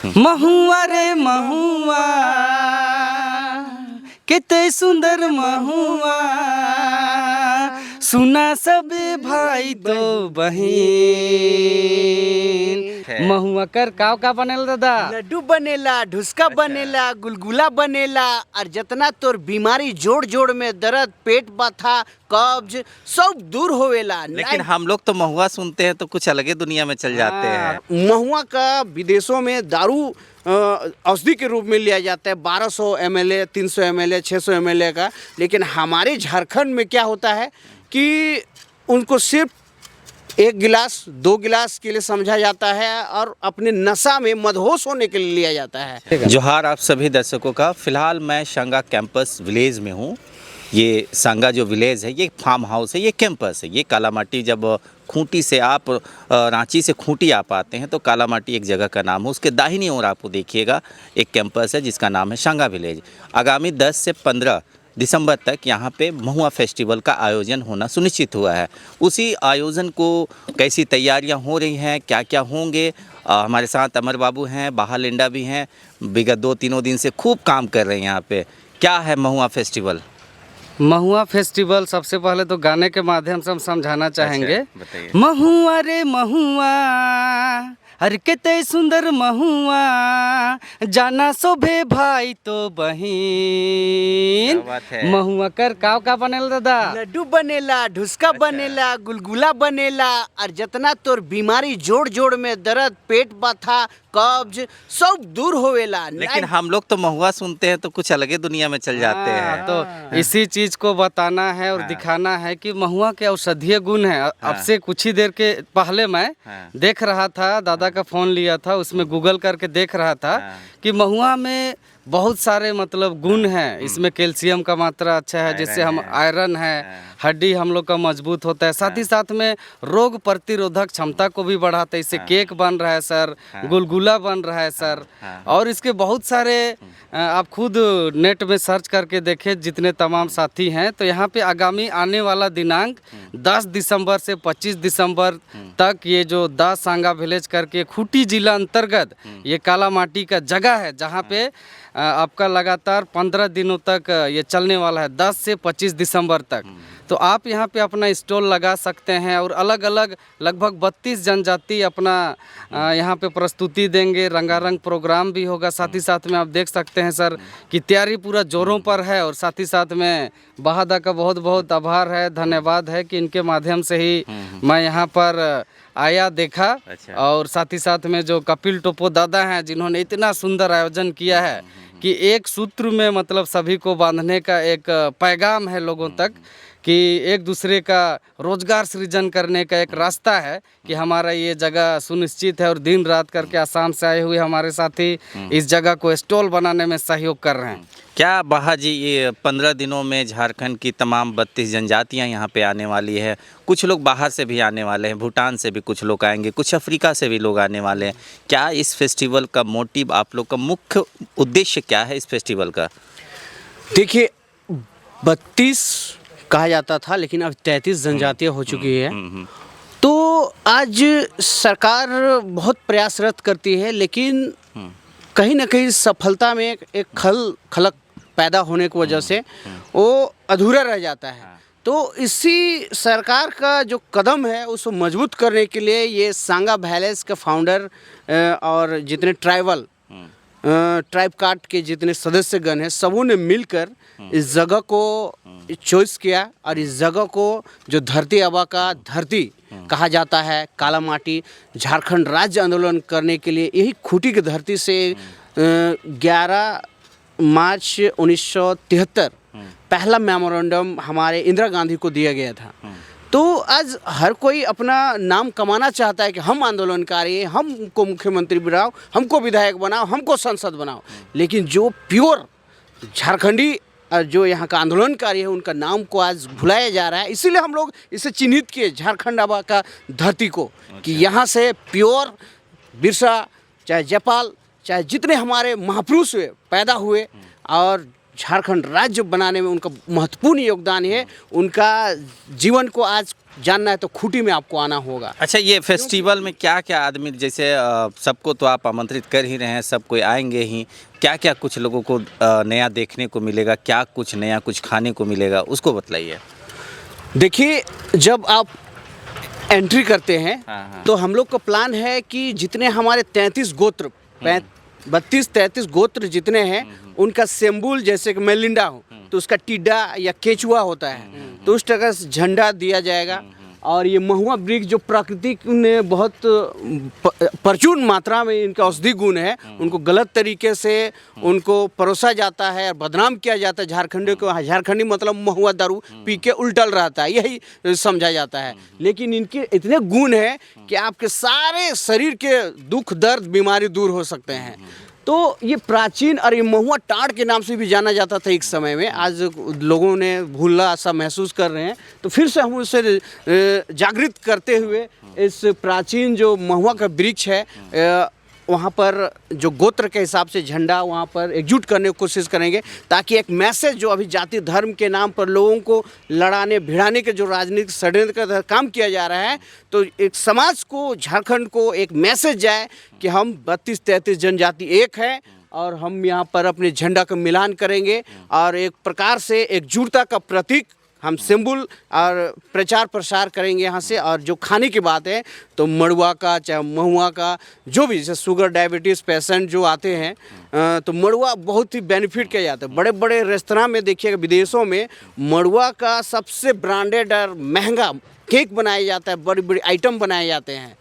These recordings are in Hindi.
महुआ रे महुआ कितने सुंदर महुआ, सुना सबे भाई तो बहिन। महुआ कर का बनेला दादा? लड्डू बनेला, ढुसका बनेला, गुलगुला बनेला, और जितना तोर बीमारी जोड़ जोड़ में दर्द, पेट बथा, कब्ज सब दूर होवेला। लेकिन हम लोग तो महुआ सुनते हैं तो कुछ अलग ही दुनिया में चल जाते हैं। महुआ का विदेशों में दारू औषधि के रूप में लिया जाता है, 1200 ml, 300 ml, 600 ml का। लेकिन हमारे झारखंड में क्या होता है कि उनको सिर्फ 1 गिलास 2 गिलास के लिए समझा जाता है और अपने नशा में मदहोश होने के लिए लिया जाता है। जोहार आप सभी दर्शकों का। फिलहाल मैं सांगा कैंपस विलेज में हूँ। ये सांगा जो विलेज है, ये फार्म हाउस है, ये कैंपस है। ये कालामाटी, जब खूंटी से आप रांची से खूंटी आप आते हैं तो कालामाटी एक जगह का नाम है। उसके दाहिनी ओर आपको देखिएगा एक कैंपस है जिसका नाम है सांगा विलेज। आगामी 10 से 15 दिसंबर तक यहाँ पे महुआ फेस्टिवल का आयोजन होना सुनिश्चित हुआ है। उसी आयोजन को कैसी तैयारियाँ हो रही हैं, क्या क्या होंगे, हमारे साथ अमर बाबू हैं, बाहा लिंडा भी हैं। विगत 2-3 दिन से खूब काम कर रहे हैं यहाँ पे। क्या है महुआ फेस्टिवल? महुआ फेस्टिवल सबसे पहले तो गाने के माध्यम से हम समझाना चाहेंगे। बताइए। महुआ रे महुआ अरे कितने सुंदर महुआ, जाना शोभे भाई तो बहिन। क्या बात है। महुआ कर का बनेला दादा? लड्डू बनेला, ढुसका बनेला, गुलगुला बनेला, और जितना तोर बीमारी जोड़ जोड़ में दर्द, पेट बथा, कब्ज सब दूर होवेला। लेकिन हम लोग तो महुआ सुनते हैं तो कुछ अलग ही दुनिया में चल जाते हैं। तो इसी चीज को बताना है और दिखाना है कि महुआ के औषधीय गुण है। अब से कुछ ही देर के पहले मैं देख रहा था, दादा का फोन लिया था, उसमें गूगल करके देख रहा था कि महुआ में बहुत सारे मतलब गुण हैं। इसमें कैल्शियम का मात्रा अच्छा है, जिससे हम आयरन है, हड्डी हम लोग का मजबूत होता है। साथ ही साथ में रोग प्रतिरोधक क्षमता को भी बढ़ाता है। इससे केक बन रहा है सर, गुलगुला बन रहा है सर, और इसके बहुत सारे आप खुद नेट में सर्च करके देखें जितने तमाम साथी हैं। तो यहाँ पे आगामी आने वाला दिनांक 10 दिसंबर से 25 दिसंबर तक ये जो दा सांगा विलेज करके खूंटी जिला अंतर्गत ये कालामाटी का जगह है, जहाँ पे आपका लगातार 15 दिनों तक ये चलने वाला है, 10 से 25 दिसंबर तक। तो आप यहाँ पे अपना स्टॉल लगा सकते हैं और अलग अलग लगभग 32 जनजाति अपना यहाँ पे प्रस्तुति देंगे। रंगारंग प्रोग्राम भी होगा। साथ ही साथ में आप देख सकते हैं सर कि तैयारी पूरा जोरों पर है। और साथ ही साथ में बहादा का बहुत बहुत आभार है, धन्यवाद है कि इनके माध्यम से ही मैं यहाँ पर आया, देखा। अच्छा। और साथ ही साथ में जो कपिल टोपो दादा हैं, जिन्होंने इतना सुंदर आयोजन किया है कि एक सूत्र में मतलब सभी को बांधने का एक पैगाम है लोगों तक, कि एक दूसरे का रोजगार सृजन करने का एक रास्ता है कि हमारा ये जगह सुनिश्चित है। और दिन रात करके आसाम से आए हुए हमारे साथी इस जगह को स्टॉल बनाने में सहयोग कर रहे हैं। क्या बाहा जी, ये 15 दिनों में झारखंड की तमाम 32 जनजातियाँ यहाँ पे आने वाली है। कुछ लोग बाहर से भी आने वाले हैं, भूटान से भी कुछ लोग आएंगे, कुछ अफ्रीका से भी लोग आने वाले हैं। क्या इस फेस्टिवल का मोटिव, आप लोग का मुख्य उद्देश्य क्या है इस फेस्टिवल का? देखिए, 32 कहा जाता था लेकिन अब 33 जनजातियाँ हो चुकी है। तो आज सरकार बहुत प्रयासरत करती है, लेकिन कहीं ना कहीं सफलता में एक खलक पैदा होने की वजह से वो अधूरा रह जाता है। तो इसी सरकार का जो कदम है उसको मजबूत करने के लिए ये सांगा विलेज के फाउंडर और जितने ट्राइब कार्ड के जितने सदस्यगण हैं, सबों ने मिलकर इस जगह को चॉइस किया। और इस जगह को जो धरती आबा का धरती कहा जाता है, कालामाटी, झारखंड राज्य आंदोलन करने के लिए यही खूंटी की धरती से 11 मार्च 1973 पहला मेमोरेंडम हमारे इंदिरा गांधी को दिया गया था। तो आज हर कोई अपना नाम कमाना चाहता है कि हम आंदोलनकारी हैं, हमको मुख्यमंत्री बनाओ, हमको विधायक बनाओ, हमको सांसद बनाओ। लेकिन जो प्योर झारखंडी जो यहाँ का आंदोलनकारी है, उनका नाम को आज भुलाया जा रहा है। इसीलिए हम लोग इसे चिन्हित किए झारखंड आबा का धरती को, कि यहाँ से प्योर बिरसा, चाहे जयपाल, चाहे जितने हमारे महापुरुष हुए, पैदा हुए, और झारखंड राज्य बनाने में उनका महत्वपूर्ण योगदान है। उनका जीवन को आज जानना है तो खूंटी में आपको आना होगा। अच्छा, ये फेस्टिवल में क्या क्या आदमी, जैसे सबको तो आप आमंत्रित कर ही रहे हैं, सब कोई आएंगे ही, क्या क्या कुछ लोगों को नया देखने को मिलेगा, क्या कुछ नया कुछ खाने को मिलेगा, उसको बतलाइए। देखिए, जब आप एंट्री करते हैं हाँ। तो हम लोग का प्लान है कि जितने हमारे 33 गोत्र 32-33 गोत्र जितने हैं उनका सिंबल, जैसे कि मैं लिंडा हूँ तो उसका टिड्डा या केचुआ होता है, तो उस तरह से झंडा दिया जाएगा। और ये महुआ वृक्ष जो प्रकृति ने बहुत प्रचुर मात्रा में इनका औषधि गुण है, उनको गलत तरीके से उनको परोसा जाता है और बदनाम किया जाता है। झारखंडी मतलब महुआ दारू पी के उल्टल रहता है, यही समझा जाता है। लेकिन इनके इतने गुण हैं कि आपके सारे शरीर के दुख दर्द बीमारी दूर हो सकते हैं। तो ये प्राचीन और ये महुआ टाड़ के नाम से भी जाना जाता था एक समय में। आज लोगों ने भूला सा महसूस कर रहे हैं, तो फिर से हम उसे जागृत करते हुए इस प्राचीन जो महुआ का वृक्ष है वहाँ पर जो गोत्र के हिसाब से झंडा वहाँ पर एकजुट करने की कोशिश करेंगे, ताकि एक मैसेज जो अभी जाति धर्म के नाम पर लोगों को लड़ाने भिड़ाने के जो राजनीतिक षड्यंत्र का काम किया जा रहा है, तो एक समाज को, झारखंड को एक मैसेज जाए कि हम 32-33 जनजाति एक है और हम यहाँ पर अपने झंडा का मिलान करेंगे और एक प्रकार से एकजुटता का प्रतीक हम सिंबल और प्रचार प्रसार करेंगे यहाँ से। और जो खाने की बात है तो मड़ुआ का, चाहे महुआ का, जो भी जैसे शुगर डायबिटीज़ पेशेंट जो आते हैं तो मड़ुआ बहुत ही बेनिफिट किया जाता है। बड़े बड़े रेस्तरां में देखिएगा, विदेशों में मड़ुआ का सबसे ब्रांडेड और महंगा केक बनाया जाता है, बड़ी बड़ी आइटम बनाए जाते हैं।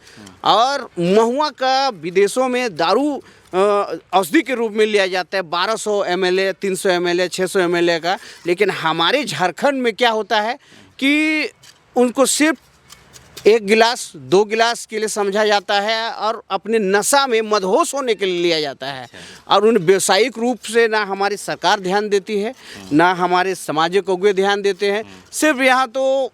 और महुआ का विदेशों में दारू औषधि के रूप में लिया जाता है, 1200 ml, 300 ml, 600 ml का। लेकिन हमारे झारखंड में क्या होता है कि उनको सिर्फ 1 गिलास 2 गिलास के लिए समझा जाता है और अपने नशा में मदहोश होने के लिए लिया जाता है। और उन व्यावसायिक रूप से ना हमारी सरकार ध्यान देती है, ना हमारे सामाजिक अगुए ध्यान देते हैं। सिर्फ यहाँ तो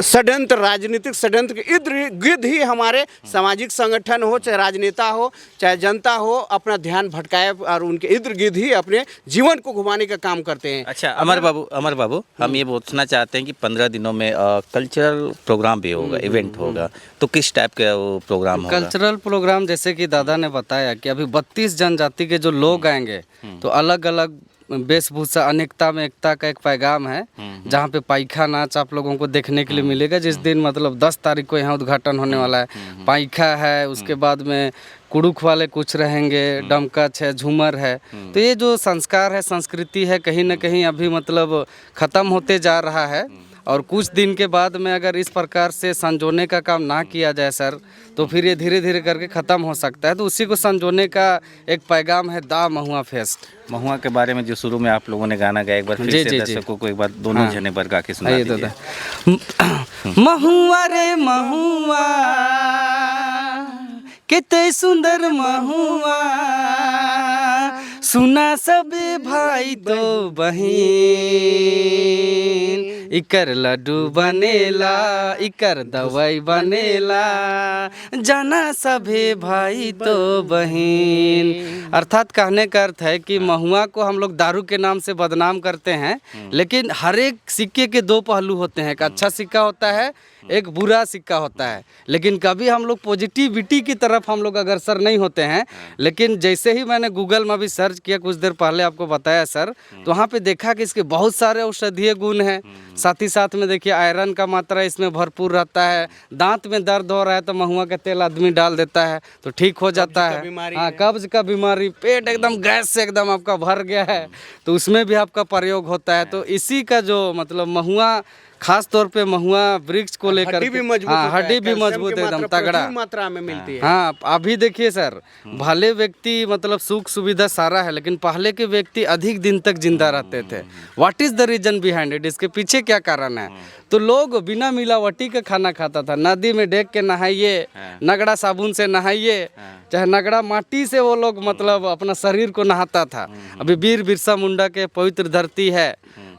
षड्यंत्र, राजनीतिक षड्यंत्र के इर्द गिर्द ही हमारे सामाजिक संगठन हो, चाहे राजनेता हो, चाहे जनता हो, अपना ध्यान भटकाए और उनके इर्द गिर्द ही अपने जीवन को घुमाने का काम करते हैं। अच्छा, अमर बाबू, हम ये पूछना चाहते हैं कि 15 दिनों में कल्चरल प्रोग्राम भी होगा, इवेंट होगा, तो किस टाइप का वो प्रोग्राम होगा? कल्चरल प्रोग्राम जैसे कि दादा ने बताया कि अभी 32 जनजाति के जो लोग आएंगे तो अलग अलग वेशभूषा, अनेकता में एकता का एक पैगाम है, जहाँ पे पाइखा नाच आप लोगों को देखने के लिए मिलेगा। जिस दिन मतलब 10 तारीख को यहाँ उद्घाटन होने वाला है। पाइखा है, उसके बाद में कुड़ुक वाले कुछ रहेंगे, डमकच है, झूमर है। तो ये जो संस्कार है, संस्कृति है, कहीं ना कहीं अभी मतलब ख़त्म होते जा रहा है। और कुछ दिन के बाद में अगर इस प्रकार से संजोने का काम ना किया जाए सर, तो फिर ये धीरे धीरे करके ख़त्म हो सकता है। तो उसी को संजोने का एक पैगाम है दा महुआ फेस्ट। महुआ के बारे में जो शुरू में आप लोगों ने गाना गाया, एक बार फिर से दर्शकों को एक बार दोनों जने पर गा के सुना दीजिए। महुआ रे महुआ, कितने सुंदर महुआ, सुना सब भाई तो बहन, इकर लड्डू बनेला, इकर दवाई बनेला, जाना सभे भाई तो बहन। अर्थात कहने का अर्थ है कि महुआ को हम लोग दारू के नाम से बदनाम करते हैं, लेकिन हर एक सिक्के के 2 पहलू होते हैं। एक अच्छा सिक्का होता है, एक बुरा सिक्का होता है। लेकिन कभी हम लोग पॉजिटिविटी की तरफ हम लोग अग्रसर नहीं होते हैं। लेकिन जैसे ही मैंने गूगल में भी सर्च किया, कुछ देर पहले आपको बताया सर, तो वहाँ पे देखा कि इसके बहुत सारे औषधीय गुण हैं। साथ ही साथ में देखिए आयरन का मात्रा इसमें भरपूर रहता है। दांत में दर्द हो रहा है तो महुआ का तेल आदमी डाल देता है तो ठीक हो जाता है। हाँ, कब्ज का बीमारी, पेट एकदम गैस से एकदम आपका भर गया है तो उसमें भी आपका प्रयोग होता है। तो इसी का जो मतलब महुआ, खास तौर पे महुआ वृक्ष को लेकर हड्डी भी मजबूत, हाँ, हड्डी भी मजबूत एकदम तगड़ा मात्रा में मिलती है। हाँ, अभी देखिए सर, भले व्यक्ति मतलब सुख सुविधा सारा है, लेकिन पहले के व्यक्ति अधिक दिन तक जिंदा रहते थे। What is the reason behind it? इसके पीछे क्या कारण है? तो लोग बिना मिलावटी का खाना खाता था। नदी में डेग के नहाइए, नगड़ा साबुन से नहाइए, चाहे नगड़ा माटी से वो लोग मतलब अपना शरीर को नहाता था। अभी वीर बिरसा मुंडा के पवित्र धरती है,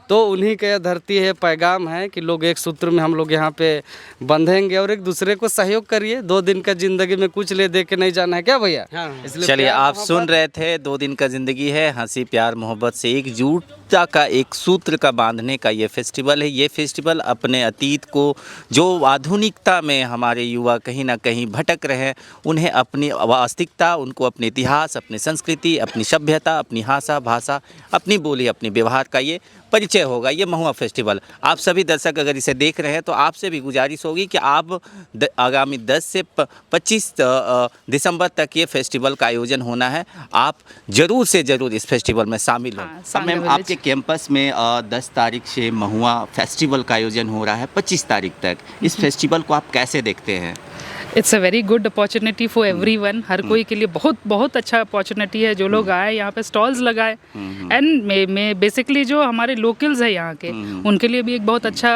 तो उन्हीं का यह धरती है, पैगाम है कि लोग एक सूत्र में हम लोग यहाँ पे बंधेंगे और एक दूसरे को सहयोग करिए। 2 दिन का जिंदगी में कुछ ले दे के नहीं जाना है क्या भैया? चलिए, आप सुन रहे थे 2 दिन का जिंदगी है, हंसी प्यार मोहब्बत से एकजुट एकता का एक सूत्र का बांधने का ये फेस्टिवल है। ये फेस्टिवल अपने अतीत को, जो आधुनिकता में हमारे युवा कहीं ना कहीं भटक रहे हैं, उन्हें अपनी वास्तविकता, उनको अपने इतिहास, अपनी संस्कृति, अपनी सभ्यता, अपनी भाषा, अपनी बोली, अपनी व्यवहार का ये परिचय होगा, ये महुआ फेस्टिवल। आप सभी दर्शक अगर इसे देख रहे हैं तो आपसे भी गुजारिश होगी कि आप आगामी 10 से 25 दिसंबर तक ये फेस्टिवल का आयोजन होना है, आप ज़रूर से ज़रूर इस फेस्टिवल में शामिल हों। सांगा मैम, विलेज। आपके कैंपस में 10 तारीख से महुआ फेस्टिवल का आयोजन हो रहा है 25 तारीख तक। इस फेस्टिवल को आप कैसे देखते हैं? It's a very good opportunity for everyone. हर कोई के लिए बहुत बहुत अच्छा अपॉर्चुनिटी है। जो लोग आए यहाँ पे स्टॉल्स लगाए, एंड में बेसिकली जो हमारे लोकल्स है यहाँ के, उनके लिए भी एक बहुत अच्छा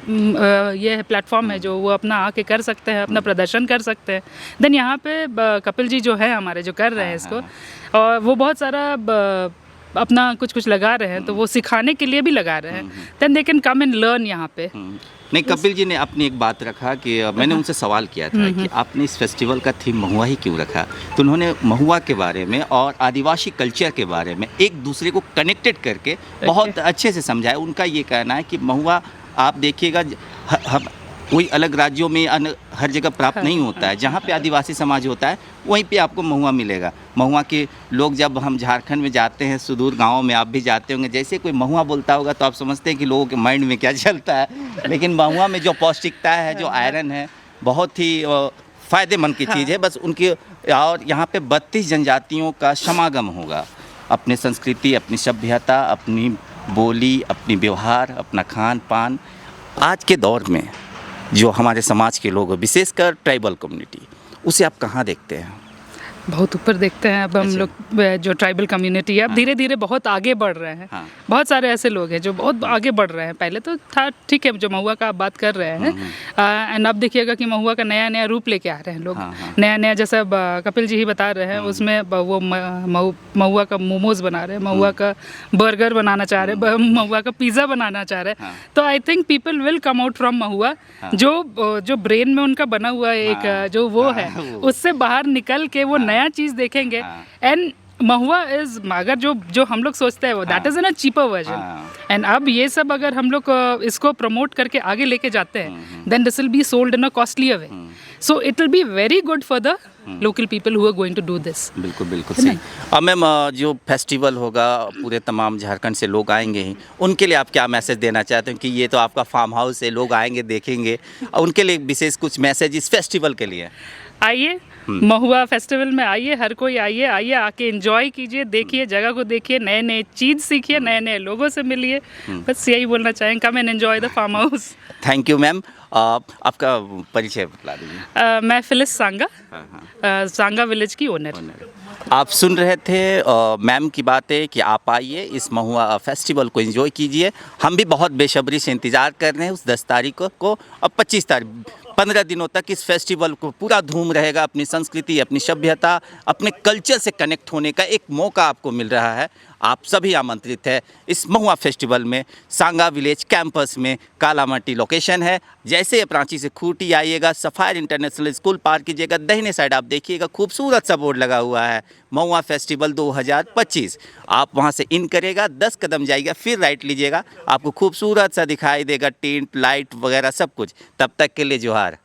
ये है प्लेटफॉर्म है जो वो अपना आके कर सकते हैं, अपना प्रदर्शन कर सकते हैं। देन यहाँ पे कपिल जी जो है हमारे, जो कर रहे हैं इसको, और वो बहुत सारा अपना कुछ लगा रहे हैं, तो वो सिखाने के लिए भी लगा रहे हैं। Then they can come and learn यहाँ पे। नहीं, कपिल जी ने अपनी एक बात रखा कि मैंने उनसे सवाल किया था कि आपने इस फेस्टिवल का थीम महुआ ही क्यों रखा, तो उन्होंने महुआ के बारे में और आदिवासी कल्चर के बारे में एक दूसरे को कनेक्टेड करके बहुत अच्छे से समझाया। उनका ये कहना है कि महुआ आप देखिएगा कोई अलग राज्यों में हर जगह प्राप्त नहीं होता है। जहाँ पे आदिवासी समाज होता है वहीं पे आपको महुआ मिलेगा। महुआ के लोग, जब हम झारखंड में जाते हैं, सुदूर गाँव में आप भी जाते होंगे, जैसे कोई महुआ बोलता होगा तो आप समझते हैं कि लोगों के माइंड में क्या चलता है, लेकिन महुआ में जो पौष्टिकता है, जो आयरन है, बहुत ही फ़ायदेमंद की चीज़ है। बस उनकी, और यहाँ पे 32 जनजातियों का समागम होगा। अपनी संस्कृति, अपनी सभ्यता, अपनी बोली, अपनी व्यवहार, अपना खान पान। आज के दौर में जो हमारे समाज के लोग, विशेषकर ट्राइबल कम्युनिटी, उसे आप कहाँ देखते हैं? बहुत ऊपर देखते हैं। अब हम लोग जो ट्राइबल कम्युनिटी है, अब धीरे धीरे बहुत आगे बढ़ रहे हैं। हाँ। बहुत सारे ऐसे लोग हैं जो बहुत आगे बढ़ रहे हैं। पहले तो था, ठीक है, जो महुआ का आप बात कर रहे हैं, एंड अब देखिएगा कि महुआ का नया नया रूप लेके आ रहे हैं लोग। नया नया, जैसे अब कपिल जी ही बता रहे हैं, उसमें वो महुआ का मोमोज बना रहे हैं, महुआ का बर्गर बनाना चाह रहे हैं, महुआ का पिज़्ज़ा बनाना चाह रहे हैं। तो I think people will come out from Mahua. जो ब्रेन में उनका बना हुआ एक जो वो है, उससे बाहर निकल के वो नया चीज़ देखेंगे। एंड महुआ इज, अगर जो हम लोग सोचते हैं वो that is in a cheaper version. And अब ये सब अगर हम लोग इसको प्रमोट करके आगे लेके जाते हैं, then this will be sold in a costlier way. So it will be very good for the local people who are going to do this. बिल्कुल बिल्कुल सही। अब मैम, जो फेस्टिवल होगा, पूरे तमाम झारखंड से लोग आएंगे ही, उनके लिए आप क्या मैसेज देना चाहते हैं कि ये तो आपका फार्म हाउस है, लोग आएंगे देखेंगे, और उनके लिए विशेष कुछ मैसेज इस फेस्टिवल के लिए? आइए, महुआ फेस्टिवल में आइए, हर कोई आइए आके एंजॉय कीजिए, देखिए, जगह को देखिए, नए नए चीज़ सीखिए, नए नए लोगों से मिलिए। बस यही बोलना चाहेंगे, come and enjoy the farm house. Thank you ma'am. आपका परिचय बता दीजिए। मैं फिलिस सांगा, सांगा विलेज की ओनर। आप सुन रहे थे मैम की बातें कि आप आइए, इस महुआ फेस्टिवल को एंजॉय कीजिए। हम भी बहुत बेसब्री से इंतज़ार कर रहे हैं उस 10 तारीख को, और 25 तारीख, 15 दिनों तक इस फेस्टिवल को पूरा धूम रहेगा। अपनी संस्कृति, अपनी सभ्यता, अपने कल्चर से कनेक्ट होने का एक मौका आपको मिल रहा है। आप सभी आमंत्रित है इस महुआ फेस्टिवल में। सांगा विलेज कैंपस में कालामाटी लोकेशन है। जैसे आप रांची से खूंटी आइएगा, सफायर इंटरनेशनल स्कूल पार कीजिएगा, दाहिने साइड आप देखिएगा खूबसूरत सा बोर्ड लगा हुआ है, महुआ फेस्टिवल 2025। आप वहां से इन करेगा, 10 कदम जाइएगा, फिर राइट लीजिएगा, आपको खूबसूरत सा दिखाई देगा टेंट, लाइट वगैरह सब कुछ। तब तक के लिए जोहार।